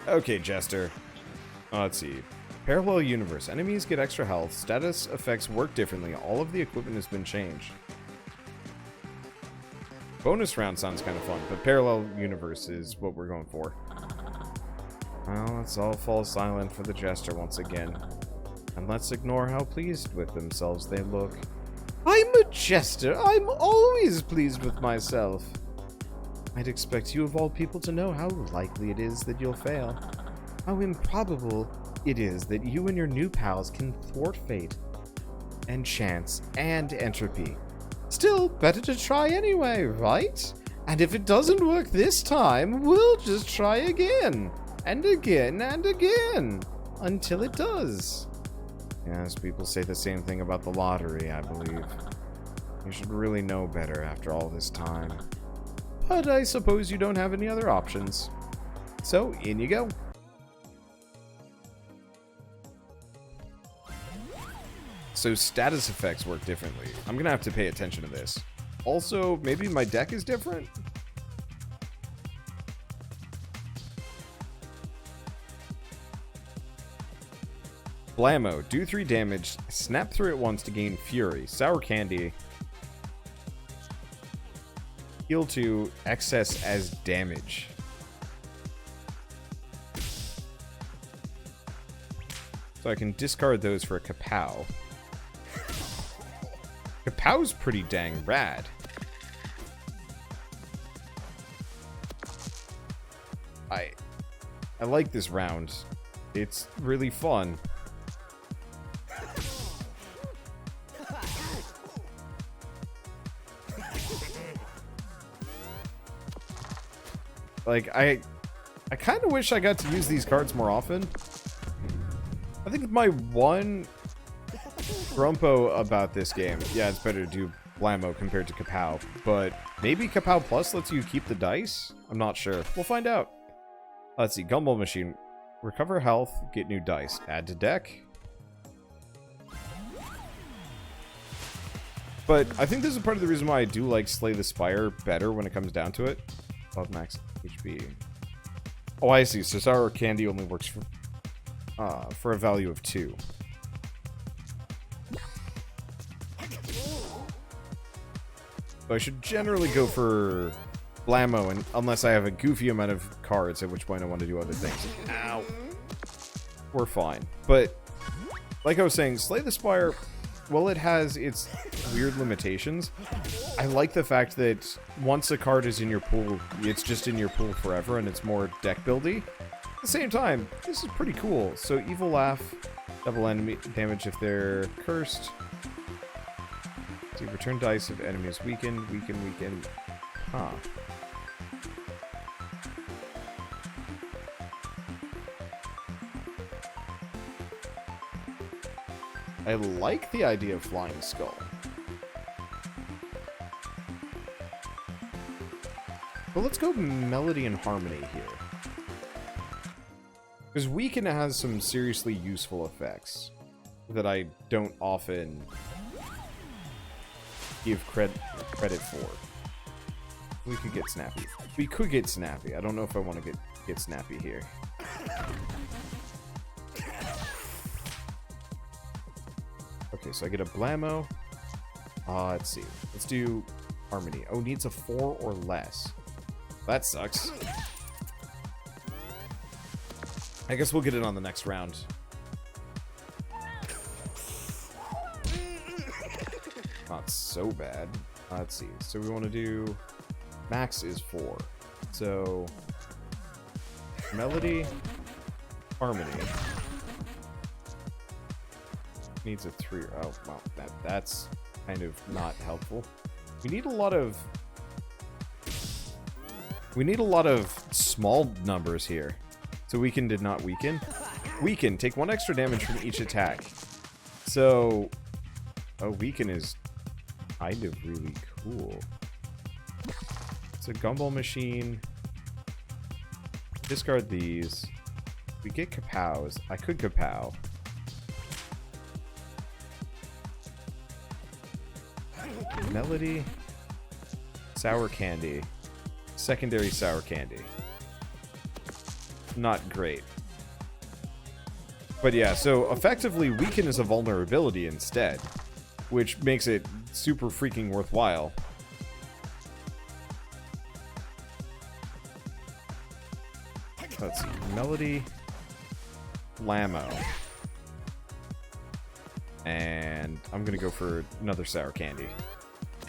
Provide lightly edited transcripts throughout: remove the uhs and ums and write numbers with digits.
Okay, Jester. Let's see. Parallel universe. Enemies get extra health. Status effects work differently. All of the equipment has been changed. Bonus round sounds kind of fun, but parallel universe is what we're going for. Well, let's all fall silent for the Jester once again. And let's ignore how pleased with themselves they look. I'm a Jester. I'm always pleased with myself. I'd expect you of all people to know how likely it is that you'll fail. How improbable it is that you and your new pals can thwart fate, and chance, and entropy. Still, better to try anyway, right? And if it doesn't work this time, we'll just try again. And again, and again. Until it does. Yes, people say the same thing about the lottery, I believe. You should really know better after all this time. But I suppose you don't have any other options. So, in you go. So status effects work differently. I'm gonna have to pay attention to this. Also, maybe my deck is different? Blammo, do 3 damage, snap through it once to gain fury. Sour candy. Heal 2, excess as damage. So I can discard those for a kapow. Kapow's pretty dang rad. I like this round. It's really fun. Like, I kind of wish I got to use these cards more often. I think my one grumpo about this game, yeah, it's better to do Blammo compared to Kapow, but maybe Kapow Plus lets you keep the dice? I'm not sure. We'll find out. Let's see, Gumball Machine. Recover health, get new dice. Add to deck. But I think this is part of the reason why I do like Slay the Spire better when it comes down to it. Above max HP. Oh, I see. So Sour Candy only works for a value of 2. So I should generally go for Blammo, and unless I have a goofy amount of cards, at which point I want to do other things. Ow. We're fine. But, like I was saying, Slay the Spire, while it has its weird limitations, I like the fact that once a card is in your pool, it's just in your pool forever, and it's more deck buildy. At the same time, this is pretty cool. So Evil Laugh, double enemy damage if they're cursed. So you return dice if enemies weaken. Huh. I like the idea of Flying Skull. But let's go Melody and Harmony here. Because Weaken has some seriously useful effects that I don't often give credit for. We could get Snappy. We could get Snappy. I don't know if I want to get Snappy here. Okay, so I get a Blammo. Let's see. Let's do Harmony. Oh, needs a 4 or less. That sucks. I guess we'll get it on the next round. Not so bad. Let's see. So we want to do... Max is 4. So... Melody. Harmony. Needs a 3. Oh, well, that's kind of not helpful. We need a lot of small numbers here. So Weaken did not weaken. Weaken, take 1 extra damage from each attack. So, oh, Weaken is kind of really cool. It's a Gumball Machine. Discard these. We get Kapows. I could Kapow. Melody. Sour Candy. Secondary Sour Candy. not great. But yeah, so effectively weaken is a vulnerability instead, which makes it super freaking worthwhile. Let's see, Melody, Blammo. And I'm gonna go for another sour candy.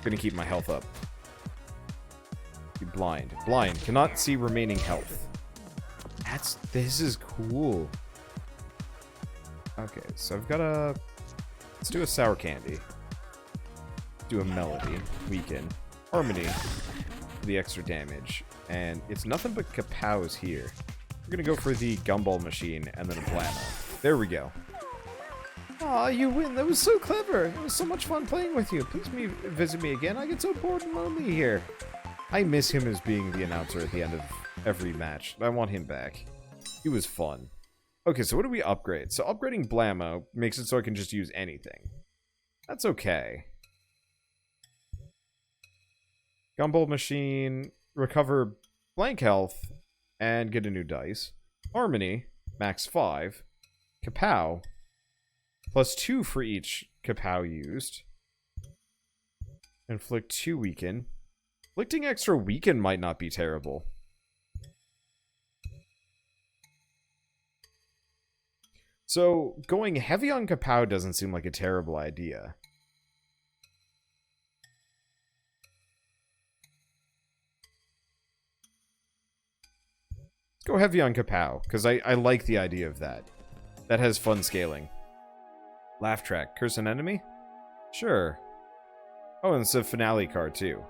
Gonna keep my health up. Be blind. Blind. Cannot see remaining health. This is cool. Okay, so I've got a... Let's do a sour candy. Do a melody. Weaken. Harmony. For the extra damage. And it's nothing but kapows here. We're gonna go for the gumball machine and then a blammo. There we go. Aw, you win. That was so clever. It was so much fun playing with you. Please visit me again. I get so bored and lonely here. I miss him as being the announcer at the end of every match. I want him back. He was fun. Okay, so what do we upgrade? So upgrading Blammo makes it so I can just use anything. That's okay. Gumball machine, recover blank health, and get a new dice. Harmony, max 5. Kapow, +2 for each kapow used. Inflict 2 weaken. Inflicting extra weaken might not be terrible. So, going heavy on kapow doesn't seem like a terrible idea. Let's go heavy on kapow, because I like the idea of that. That has fun scaling. Laugh track. Curse an enemy? Sure. Oh, and it's a finale card, too.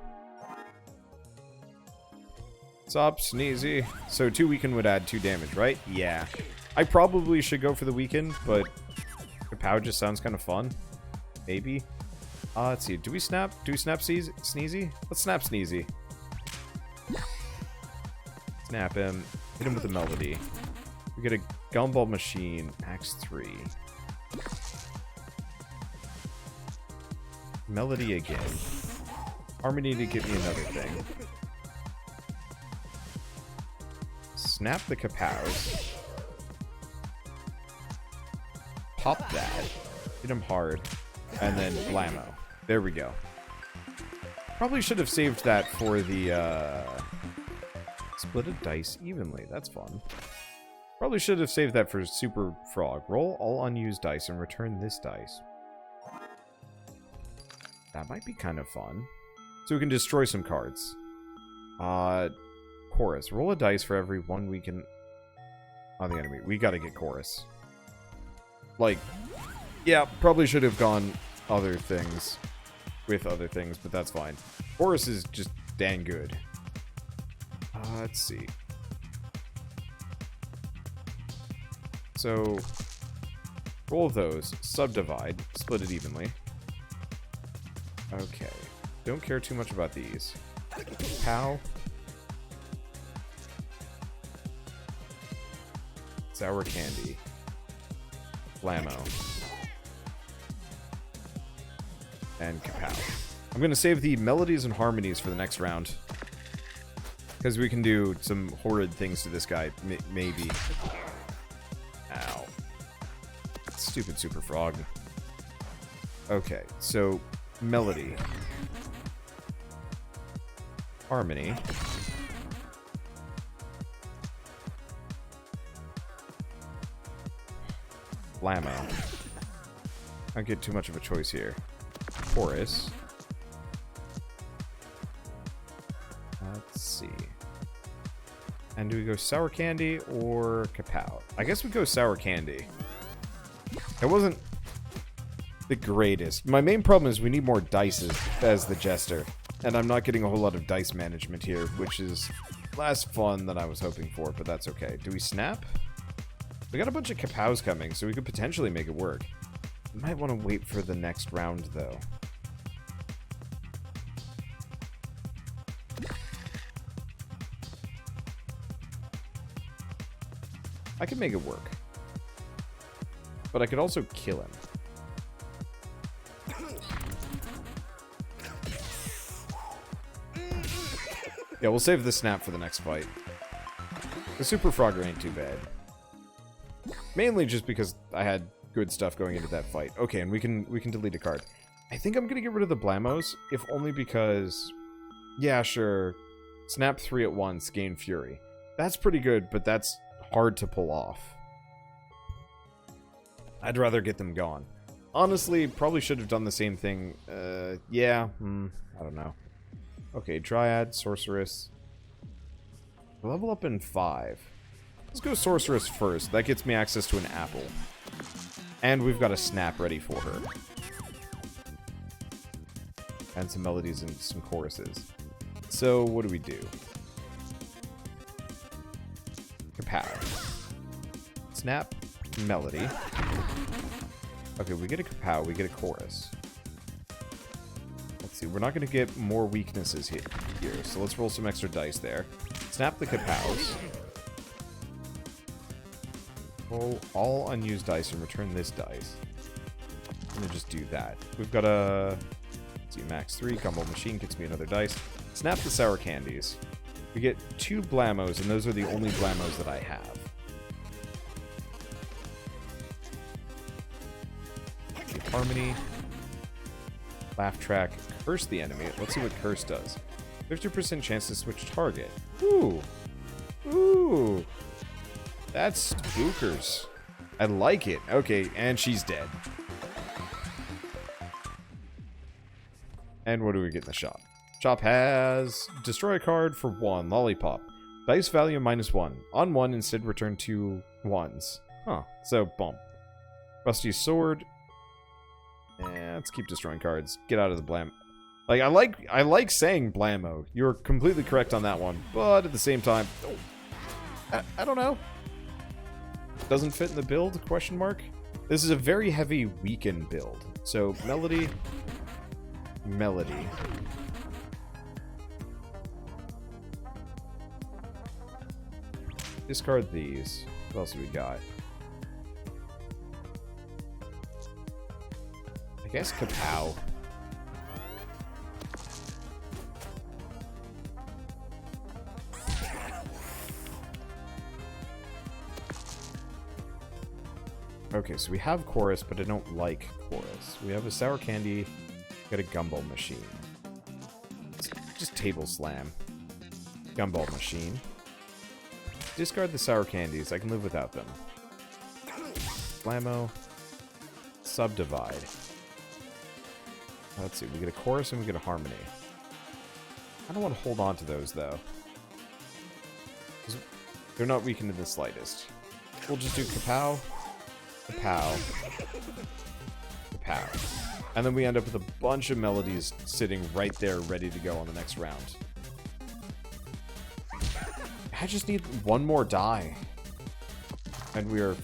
Sup, Sneezy. So 2 weaken would add 2 damage, right? Yeah. I probably should go for the weaken, but kapow just sounds kind of fun. Maybe. Let's see. Do we snap? Do we snap Sneezy? Let's snap Sneezy. Snap him. Hit him with a melody. We get a gumball machine. Max 3. Melody again. Harmony to get me another thing. Snap the kapows. Pop that. Hit him hard. And then blammo. There we go. Probably should have saved that for the, split a dice evenly. That's fun. Probably should have saved that for Super Frog. Roll all unused dice and return this dice. That might be kind of fun. So we can destroy some cards. Chorus. Roll a dice for every 1 weaken on the enemy. We gotta get Chorus. Like, yeah, probably should have gone other things with other things, but that's fine. Chorus is just dang good. Let's see. So, roll those, subdivide, split it evenly. Okay. Don't care too much about these. Pow. Sour candy. Blammo. And kapow. I'm going to save the melodies and harmonies for the next round. Because we can do some horrid things to this guy. Maybe. Ow. Stupid Super Frog. Okay, so melody. Harmony. Blammo. I don't get too much of a choice here. Chorus. Let's see. And do we go sour candy or kapow? I guess we go sour candy. It wasn't the greatest. My main problem is we need more dice as the jester. And I'm not getting a whole lot of dice management here, which is less fun than I was hoping for, but that's okay. Do we snap? We got a bunch of kapows coming, so we could potentially make it work. We might want to wait for the next round, though. I could make it work. But I could also kill him. Yeah, we'll save the snap for the next fight. The Super Frogger ain't too bad. Mainly just because I had good stuff going into that fight. Okay, and we can delete a card. I think I'm gonna get rid of the Blamos, if only because... Yeah, sure. Snap 3 at once, gain Fury. That's pretty good, but that's hard to pull off. I'd rather get them gone. Honestly, probably should have done the same thing. Yeah, I don't know. Okay, Dryad, Sorceress. Level up in 5. Let's go Sorceress first. That gets me access to an apple. And we've got a snap ready for her. And some melodies and some choruses. So, what do we do? Kapow. Snap, melody. Okay, we get a kapow, we get a chorus. Let's see, we're not going to get more weaknesses here, so let's roll some extra dice there. Snap the kapows. Roll all unused dice and return this dice. I'm going to just do that. We've got a... Let's see, max 3, Gumball Machine gets me another dice. Snap the sour candies. We get 2 Blamos, and those are the only Blamos that I have. Okay, Harmony. Laugh track. Curse the enemy. Let's see what Curse does. 50% chance to switch target. Ooh. Ooh. That's spookers. I like it. Okay, and she's dead. And what do we get in the shop? Shop has destroy a card for 1, Lollipop. Dice value -1. On 1, instead return 2 1s. Huh, so bump. Rusty Sword. Let's keep destroying cards. Get out of the blam. Like, I like saying blammo. You're completely correct on that one. But at the same time, I don't know. Doesn't fit in the build, question mark? This is a very heavy weaken build. So, melody. Melody. Discard these. What else do we got? I guess Kapow. Okay, so we have Chorus, but I don't like Chorus. We have a Sour Candy, got a Gumball Machine. Let's just Table Slam. Gumball Machine. Discard the Sour Candies, I can live without them. Blammo. Subdivide. Let's see, we get a Chorus and we get a Harmony. I don't want to hold on to those, though. They're not weakened in the slightest. We'll just do Kapow. Kapow. Kapow. And then we end up with a bunch of melodies sitting right there ready to go on the next round. I just need one more die. And we are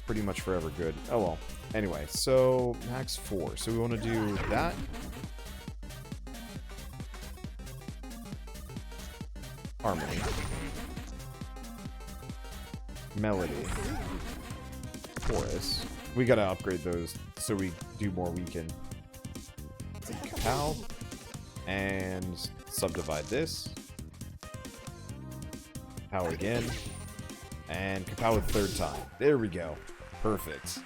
pretty much forever good. Oh well. Anyway, so max 4. So we want to do that. Harmony. Melody. Chorus. We gotta upgrade those so we do more weaken. Kapow. And subdivide this. Kapow again. And Kapow a third time. There we go. Perfect.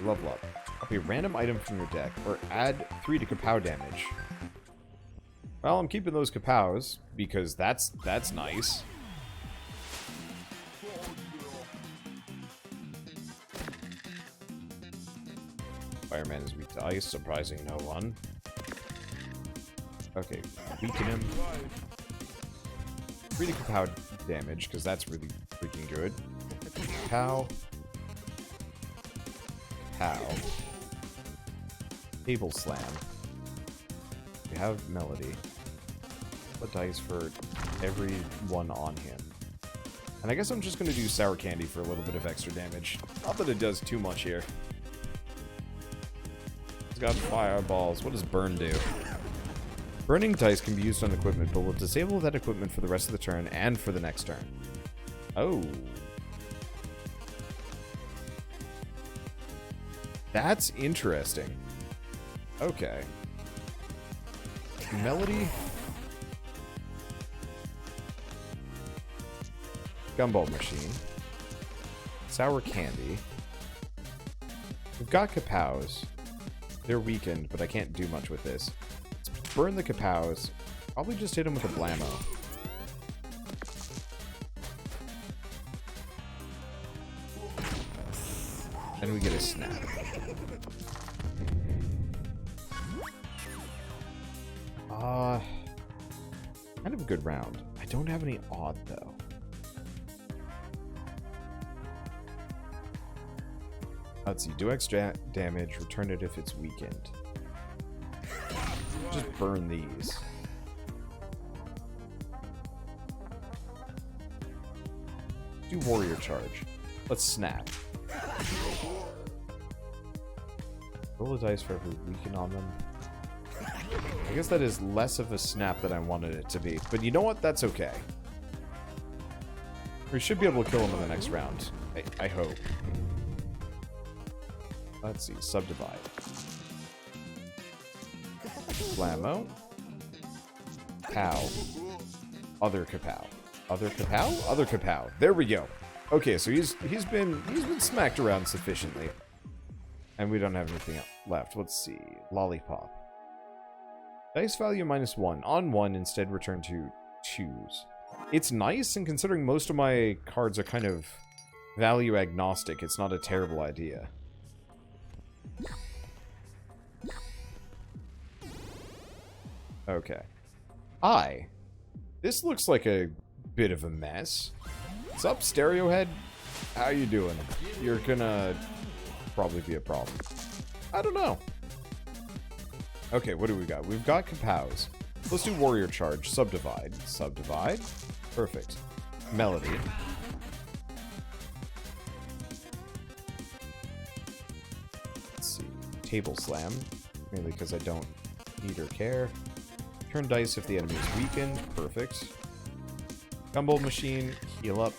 Level up. Copy a random item from your deck, or add 3 to Kapow damage. Well, I'm keeping those Kapows, because that's nice. Fireman is weak to ice, surprising no one. Okay, weaken him. 3 to Kapow damage, because that's really freaking good. Kapow. Kapow. Table Slam. We have Melody. What dice for every one on him? And I guess I'm just going to do Sour Candy for a little bit of extra damage. Not that it does too much here. He's got fireballs. What does Burn do? Burning dice can be used on equipment, but will disable that equipment for the rest of the turn and for the next turn. Oh. That's interesting. Okay. Melody. Gumball Machine. Sour Candy. We've got Kapows. They're weakened, but I can't do much with this. Let's burn the Kapows. Probably just hit them with a Blammo. And we get a snap. Kind of a good round. I don't have any odd, though. Let's see. Do extra damage. Return it if it's weakened. Just burn these. Do warrior charge. Let's snap. Roll a dice for every weaken on them. I guess that is less of a snap than I wanted it to be. But you know what? That's okay. We should be able to kill him in the next round. I hope. Let's see. Subdivide. Blammo. Pow. Other Kapow. Other Kapow? Other Kapow. There we go. Okay, so he's been smacked around sufficiently. And we don't have anything left. Let's see. Lollipop. Dice value -1. On 1, instead return to 2s. It's nice, and considering most of my cards are kind of value agnostic, it's not a terrible idea. Okay. This looks like a bit of a mess. What's up, Stereohead? How you doing? You're gonna probably be a problem. I don't know. Okay, what do we got? We've got Kapows. Let's do warrior charge. Subdivide. Subdivide. Perfect. Melody. Let's see. Table slam. Mainly because I don't need or care. Turn dice if the enemy is weakened. Perfect. Gumball machine. Heal up.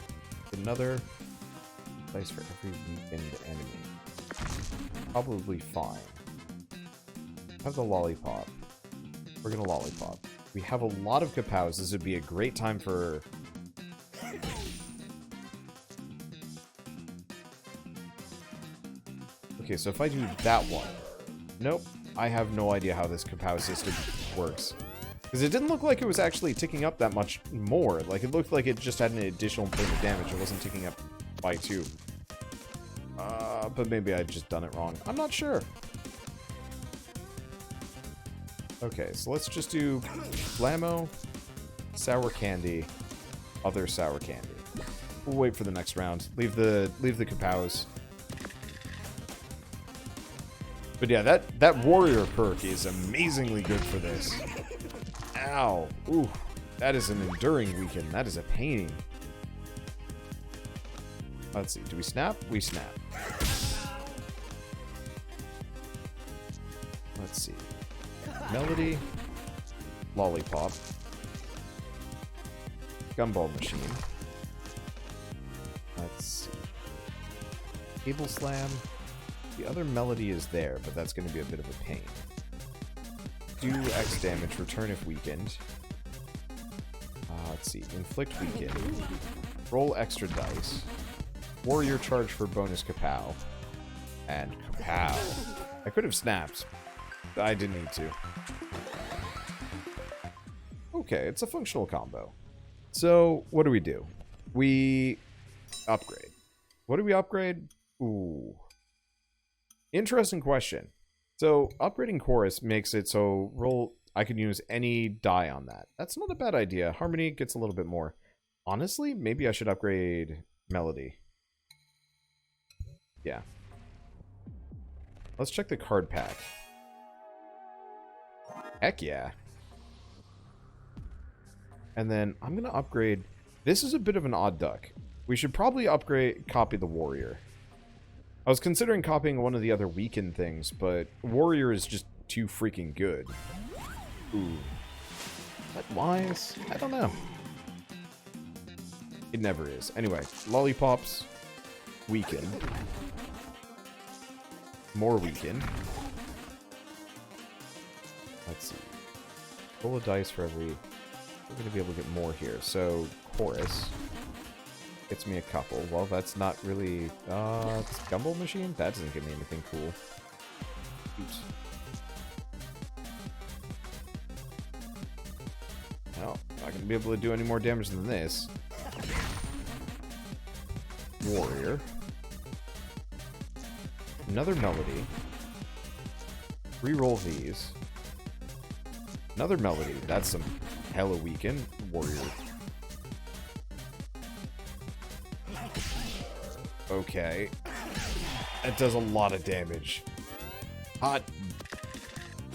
Another. Dice for every weakened enemy. Probably fine. Have the lollipop. We're gonna lollipop. We have a lot of Kapows. This would be a great time for... Okay, so if I do that one... Nope. I have no idea how this Kapow system works. Because it didn't look like it was actually ticking up that much more. Like, it looked like it just had an additional point of damage. It wasn't ticking up by 2. But maybe I'd just done it wrong. I'm not sure. Okay, so let's just do Blammo, Sour Candy, other Sour Candy. We'll wait for the next round. Leave the Kapows. But yeah, that warrior perk is amazingly good for this. Ow. Ooh. That is an enduring weaken. That is a pain. Let's see. Do we snap? We snap. Let's see. Melody. Lollipop. Gumball machine. Let's see. Table slam. The other melody is there, but that's going to be a bit of a pain. Do X damage, return if weakened. Let's see. Inflict weaken. Roll extra dice. Warrior charge for bonus Kapow. And Kapow. I could have snapped. I didn't need to. Okay, it's a functional combo. So, what do? We upgrade. What do we upgrade? Ooh. Interesting question. So, upgrading Chorus makes it so I can use any die on that. That's not a bad idea. Harmony gets a little bit more. Honestly, maybe I should upgrade Melody. Yeah. Let's check the card pack. Heck yeah. And then I'm going to upgrade... This is a bit of an odd duck. We should probably copy the Warrior. I was considering copying one of the other weakened things, but Warrior is just too freaking good. Ooh. Is that wise? I don't know. It never is. Anyway, Lollipops. Weaken. More weaken. Let's see. Roll a dice for every... We're going to be able to get more here. So, Chorus. Gets me a couple. Well, that's not really... it's a gumball machine? That doesn't give me anything cool. Oops. No, not gonna be able to do any more damage than this. Warrior. Another melody. Reroll these. Another melody. That's some hella weaken. Warrior. Okay. That does a lot of damage. Hot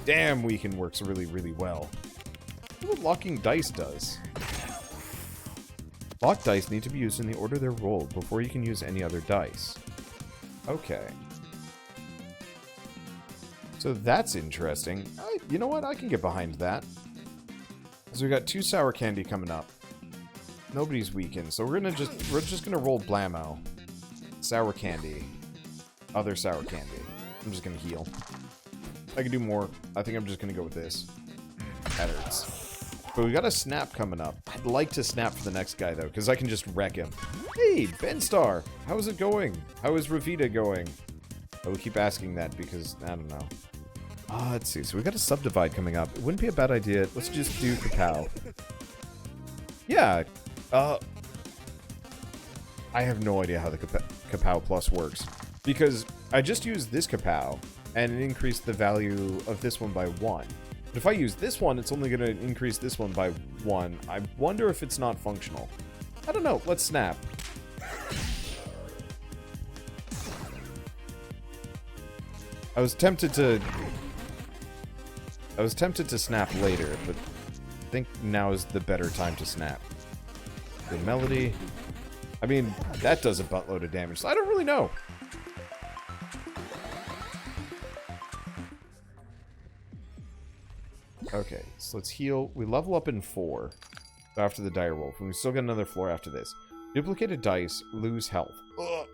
damn, weaken works really, really well. What locking dice does. Locked dice need to be used in the order they're rolled before you can use any other dice. Okay. So that's interesting. You know what? I can get behind that. So we got 2 sour candy coming up. Nobody's weakened, so we're just gonna roll blammo. Sour candy. Other sour candy. I'm just gonna heal. I can do more. I think I'm just gonna go with this. That hurts. But we got a snap coming up. I'd like to snap for the next guy, though, because I can just wreck him. Hey, Benstar! How's it going? How is Ravita going? I will keep asking that because, I don't know. Let's see. So we got a subdivide coming up. It wouldn't be a bad idea. Let's just do Kapow. Yeah. I have no idea how the Kapow Plus works. Because I just used this Kapow, and it increased the value of this one by 1. But if I use this one, it's only going to increase this one by 1. I wonder if it's not functional. I don't know. Let's snap. I was tempted to snap later, but I think now is the better time to snap. The melody. I mean, that does a buttload of damage, so I don't really know. Okay, so let's heal. We level up in 4 after the dire wolf, and we still get another floor after this. Duplicated dice, lose health. Ugh.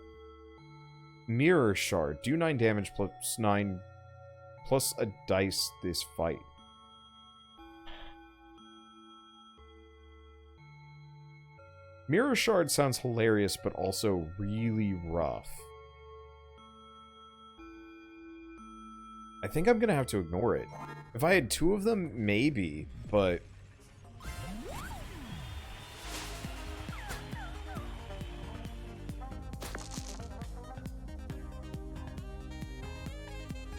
Mirror shard, do 9 damage plus 9 plus a dice this fight. Mirror shard sounds hilarious, but also really rough. I think I'm gonna have to ignore it. If I had 2 of them, maybe, but... I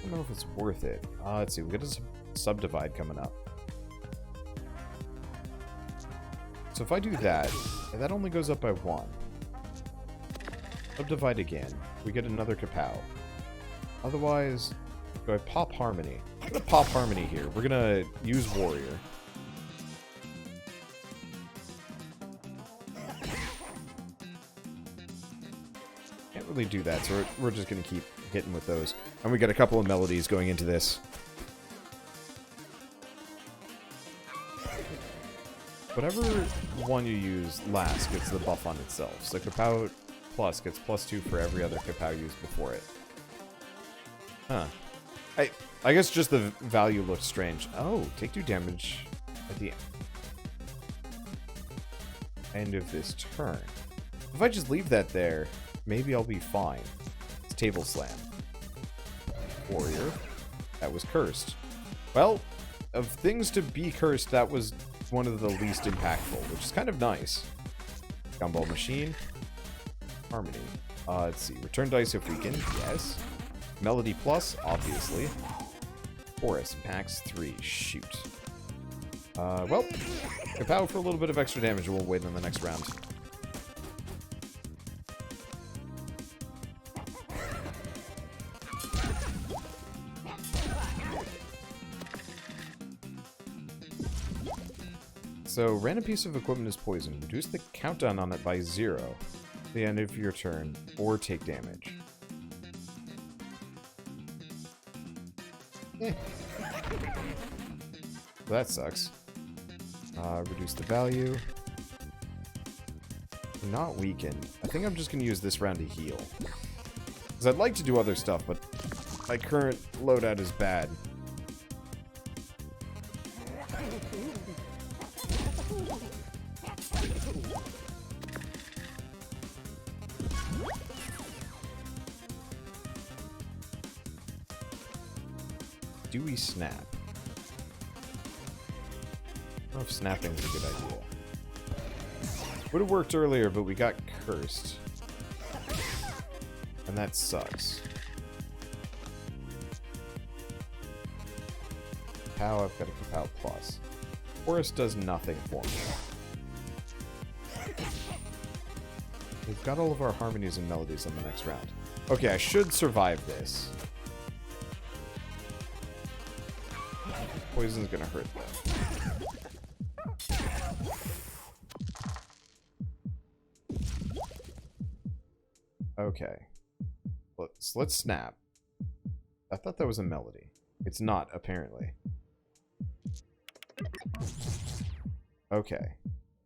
don't know if it's worth it. Let's see, we got a subdivide coming up. So if I do that, that only goes up by 1. Subdivide again. We get another Kapow. Otherwise, do I pop Harmony? I'm gonna pop Harmony here. We're gonna use Warrior. Can't really do that, so we're just gonna keep hitting with those. And we got a couple of melodies going into this. Whatever one you use last gets the buff on itself. So Kapow Plus gets +2 for every other Kapow used before it. Huh. I guess just the value looks strange. Oh, take 2 damage at the end of this turn. If I just leave that there, maybe I'll be fine. It's Table Slam. Warrior. That was cursed. Well, of things to be cursed, that was one of the least impactful, which is kind of nice. Gumball Machine. Harmony. Let's see. Return dice if we can. Yes. Melody Plus, obviously. Forest. Packs 3. Shoot. Well. Kapow for a little bit of extra damage. We'll wait on the next round. So, random piece of equipment is poisoned. Reduce the countdown on it by 0 at the end of your turn, or take damage. That sucks. Reduce the value. Not weakened. I think I'm just going to use this round to heal. Because I'd like to do other stuff, but my current loadout is bad. do we snap? I don't know if snapping's a good idea. Would have worked earlier, but we got cursed. And that sucks. Kapow, I've got a Kapow plus. Chorus does nothing for me. We've got all of our harmonies and melodies on the next round. Okay, I should survive this. Poison's gonna hurt though. Okay. Let's snap. I thought that was a melody. It's not, apparently. Okay.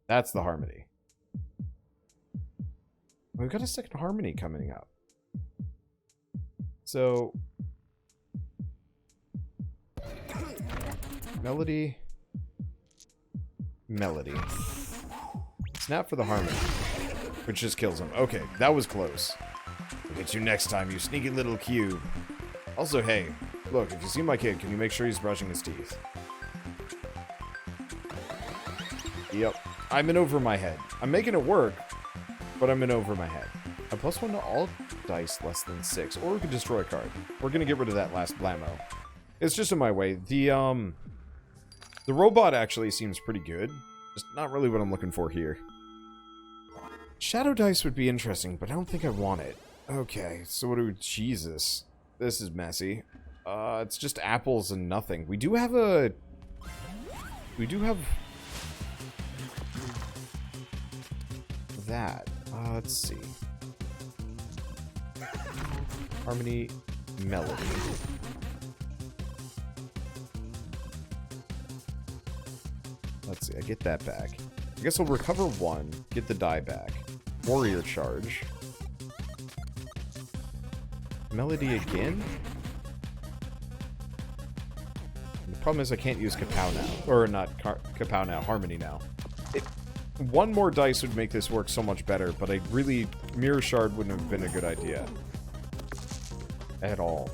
That's the harmony. We've got a second harmony coming up. So... Melody. Melody. Snap for the harmony. Which just kills him. Okay, that was close. I'll get you next time, you sneaky little cube. Also, hey, look, if you see my kid, can you make sure he's brushing his teeth? Yep. I'm in over my head. I'm making it work, but I'm in over my head. A +1 to all dice less than 6, or we could destroy a card. We're gonna get rid of that last blammo. It's just in my way. The robot actually seems pretty good. Just not really what I'm looking for here. Shadow dice would be interesting, but I don't think I want it. Okay, so what do we... Jesus. This is messy. It's just apples and nothing. We do have a... that. Let's see. Harmony, melody. Let's see, I get that back. I guess I'll recover 1, get the die back. Warrior charge. Melody again? And the problem is I can't use Kapow now. Or not Kapow now, Harmony now. One more dice would make this work so much better, but I really... Mirror Shard wouldn't have been a good idea. At all.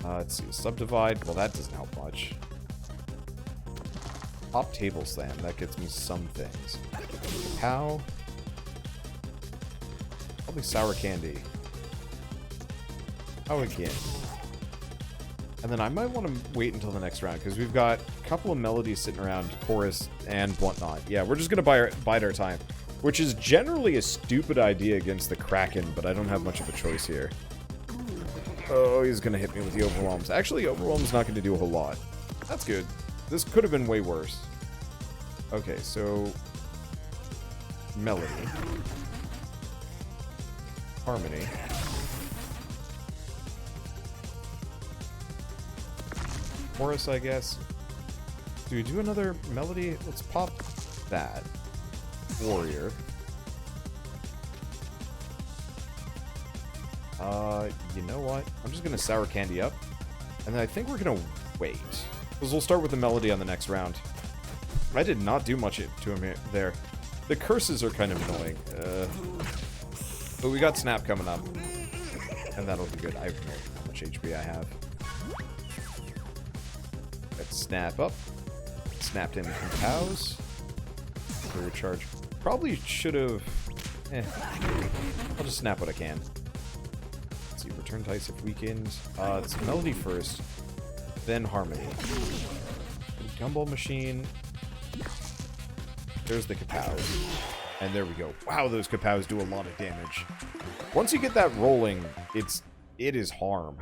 Let's see, Subdivide. Well, that doesn't help much. Top Table Slam. That gets me some things. Kapow. Probably Sour Candy. Oh, again. And then I might want to wait until the next round, because we've got a couple of melodies sitting around, chorus and whatnot. Yeah, we're just going to bide our time, which is generally a stupid idea against the Kraken, but I don't have much of a choice here. Oh, he's going to hit me with the Overwhelms. Actually, Overwhelm's not going to do a whole lot. That's good. This could have been way worse. Okay, so... Melody. Harmony. Chorus, I guess. Do we do another melody? Let's pop that. Warrior. You know what? I'm just gonna Sour Candy up. And then I think we're gonna wait. Because we'll start with the melody on the next round. I did not do much to him there. The curses are kind of annoying. But we got Snap coming up. And that'll be good. I have no idea how much HP I have. Let's snap up. Snapped in Kapows. Clear charge. Probably should have... I'll just snap what I can. Let's see. Return dice if weakened. It's melody first. Then harmony. Gumball machine. There's the Kapows. And there we go. Wow, those Kapows do a lot of damage. Once you get that rolling, it is harm.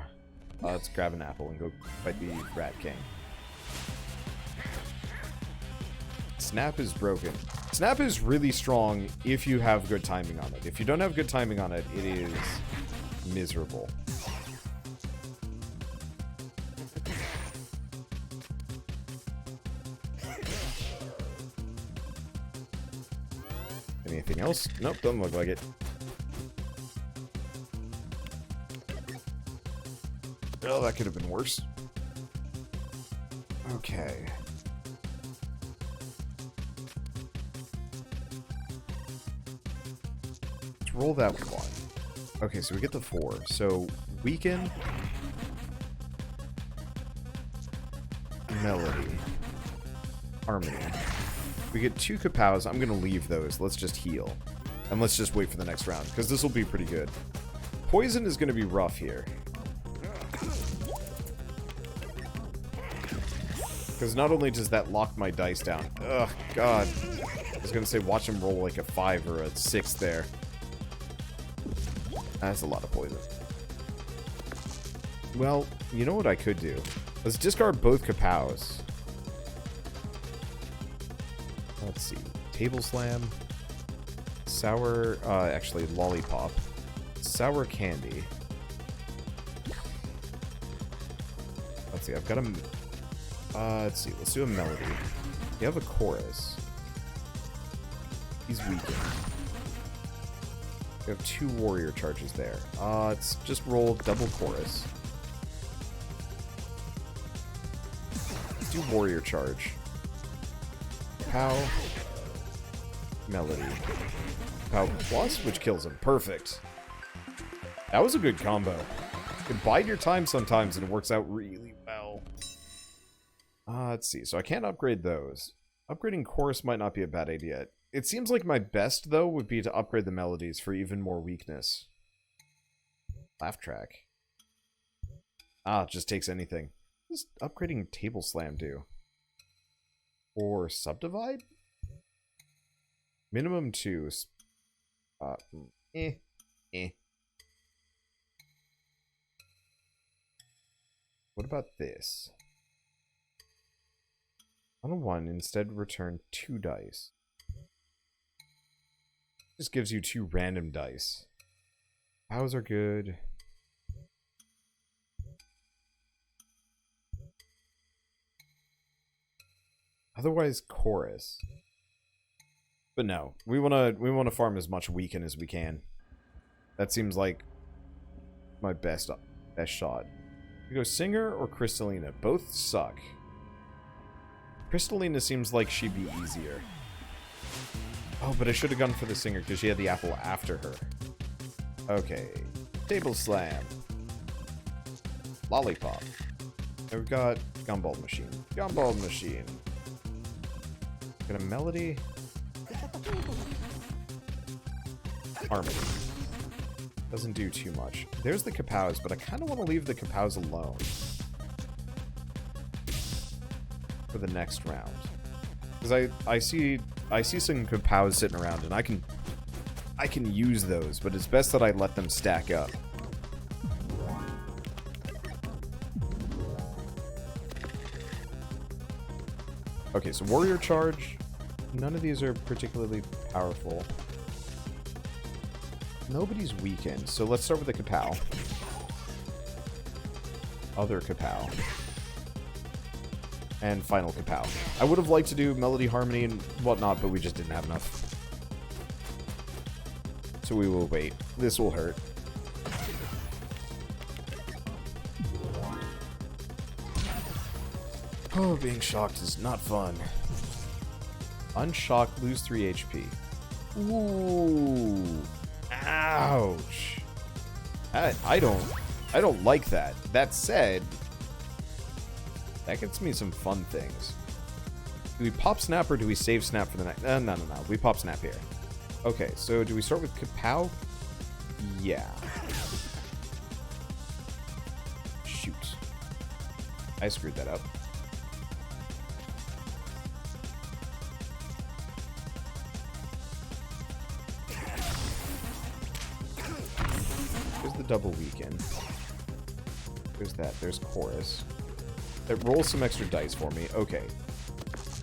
Let's grab an apple and go fight the Rat King. Snap is broken. Snap is really strong if you have good timing on it. If you don't have good timing on it, it is miserable. Anything else? Nope, doesn't look like it. Oh, that could have been worse. Okay. Let's roll that one. Okay, so we get the 4. So, weaken. Melody. Harmony. We get 2 kapows. I'm going to leave those. Let's just heal. And let's just wait for the next round, because this will be pretty good. Poison is going to be rough here. Because not only does that lock my dice down. Ugh, God. I was going to say watch him roll like a 5 or a 6 there. That's a lot of poison. Well, you know what I could do? Let's discard both kapows. Let's see. Table Slam. Sour, actually, Lollipop. Sour Candy. Let's see, I've got a... let's see, let's do a Melody. You have a Chorus. He's weakened. You have 2 Warrior Charges there. Let's just roll double Chorus. Let's do Warrior Charge. Pow. Melody. Pow plus, which kills him. Perfect. That was a good combo. You can bide your time sometimes and it works out really well. Let's see. So I can't upgrade those. Upgrading Chorus might not be a bad idea. It seems like my best, though, would be to upgrade the melodies for even more weakness. Laugh track. It just takes anything. What does upgrading Table Slam do? Or Subdivide? Minimum 2. What about this? On a 1, instead return 2 dice. Just gives you 2 random dice. Pows are good. Otherwise, Chorus. But no, we wanna farm as much weaken as we can. That seems like my best shot. We go Singer or Crystallina. Both suck. Crystallina seems like she'd be easier. Oh, but I should have gone for the Singer because she had the apple after her. Okay. Table Slam. Lollipop. And we've got Gumball Machine. Gumball Machine. Got a Melody. Harmony. Doesn't do too much. There's the kapows, but I kind of want to leave the kapows alone for the next round. Because I see some kapows sitting around, and I can use those, but it's best that I let them stack up. Okay, so Warrior Charge. None of these are particularly powerful. Nobody's weakened, so let's start with the kapow. Other kapow. And final kapow. I would have liked to do Melody, Harmony, and whatnot, but we just didn't have enough. So we will wait. This will hurt. Oh, being shocked is not fun. Unshocked, lose 3 HP. Ooh. Ouch. I don't like that. That said, that gets me some fun things. Do we pop snap or do we save snap for the next? No. We pop snap here. Okay, so do we start with kapow? Yeah. Shoot. I screwed that up. There's the double weaken. There's that. There's Chorus. It rolls some extra dice for me. Okay.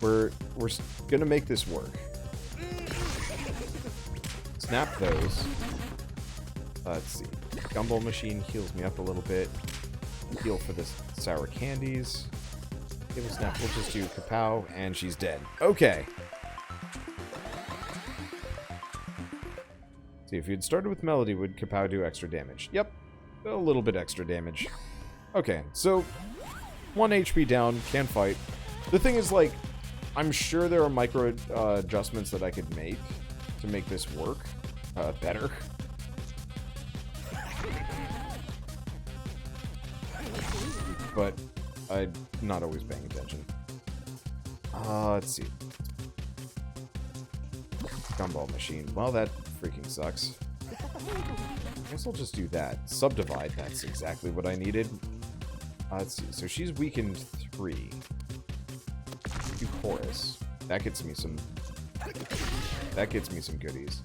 We're gonna make this work. Snap those. Let's see. Gumball Machine heals me up a little bit. Heal for the sour candies. Table Snap. We'll just do kapow, and she's dead. Okay. See, if you'd started with Melody, would kapow do extra damage? Yep. A little bit extra damage. Okay, so 1 HP down, can fight. The thing is, like, I'm sure there are micro adjustments that I could make to make this work better. But I'm not always paying attention. Let's see. Gumball machine. Well, that freaking sucks. I guess I'll just do that. Subdivide, that's exactly what I needed. Let's see. So she's weakened 3. Do chorus. That gets me some... That gets me some goodies.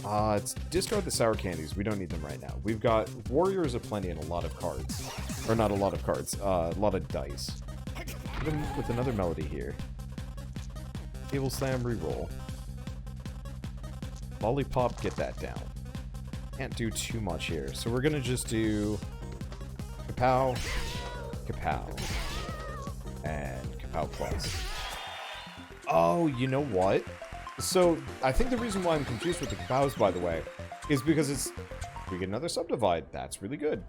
Let's discard the sour candies. We don't need them right now. We've got warriors aplenty and a lot of cards. Or not a lot of cards. A lot of dice. Even with another melody here. Table slam, reroll. Lollipop, get that down. Can't do too much here. So we're gonna just do... Kapow. Kapow. And Kapow plus. Oh, you know what? So, I think the reason why I'm confused with the Kapows, by the way, is because it's... We get another subdivide. That's really good.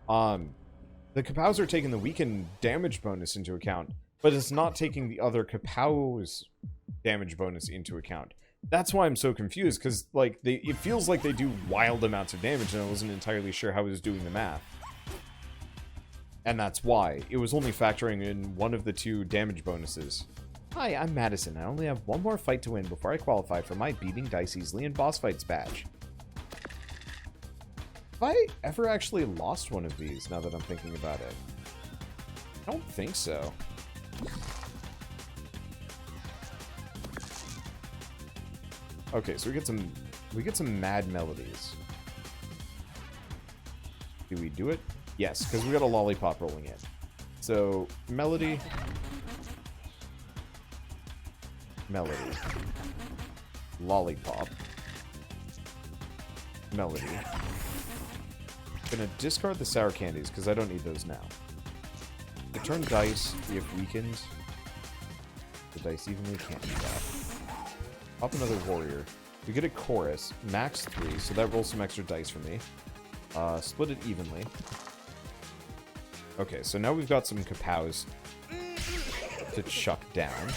The Kapows are taking the weakened damage bonus into account, but it's not taking the other Kapow's damage bonus into account. That's why I'm so confused, because, like, it feels like they do wild amounts of damage, and I wasn't entirely sure how I was doing the math. And that's why. It was only factoring in one of the 2 damage bonuses. Hi, I'm Madison. I only have one more fight to win before I qualify for my Beating Dice Easily in Boss Fights badge. Have I ever actually lost one of these, now that I'm thinking about it? I don't think so. Okay, so we get some mad melodies. Do we do it? Yes, because we got a lollipop rolling in. So, melody... Melody. Lollipop. Melody. Gonna discard the sour candies, because I don't need those now. Return dice, if weakened. The dice evenly, can't do that. Pop another warrior. We get a chorus, max 3, so that rolls some extra dice for me. Split it evenly. Okay, so now we've got some Kapows to chuck down.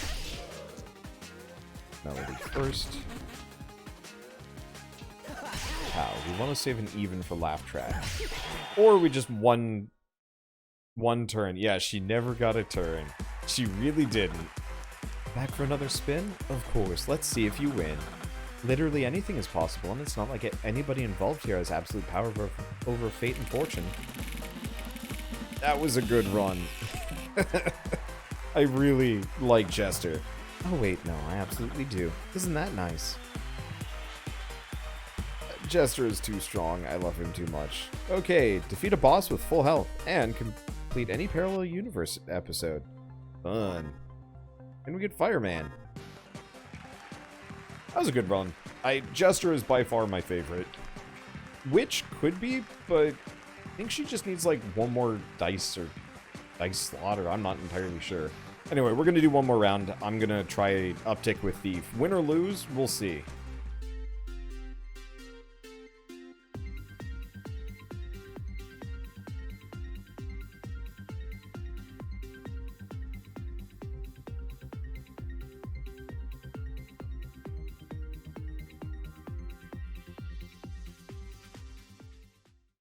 Melody first. Wow, we want to save an even for laugh track. Or we just one turn. Yeah, she never got a turn. She really didn't. Back for another spin? Of course, let's see if you win. Literally anything is possible, and it's not like anybody involved here has absolute power over fate and fortune. That was a good run. I really like Jester. Oh wait, no, I absolutely do. Isn't that nice? Jester is too strong. I love him too much. Okay, defeat a boss with full health and complete any parallel universe episode. Fun. And we get Fireman. That was a good run. Jester is by far my favorite. Witch could be, but I think she just needs like one more dice or dice slot, or I'm not entirely sure. Anyway, we're going to do one more round. I'm going to try uptick with Thief. Win or lose, we'll see.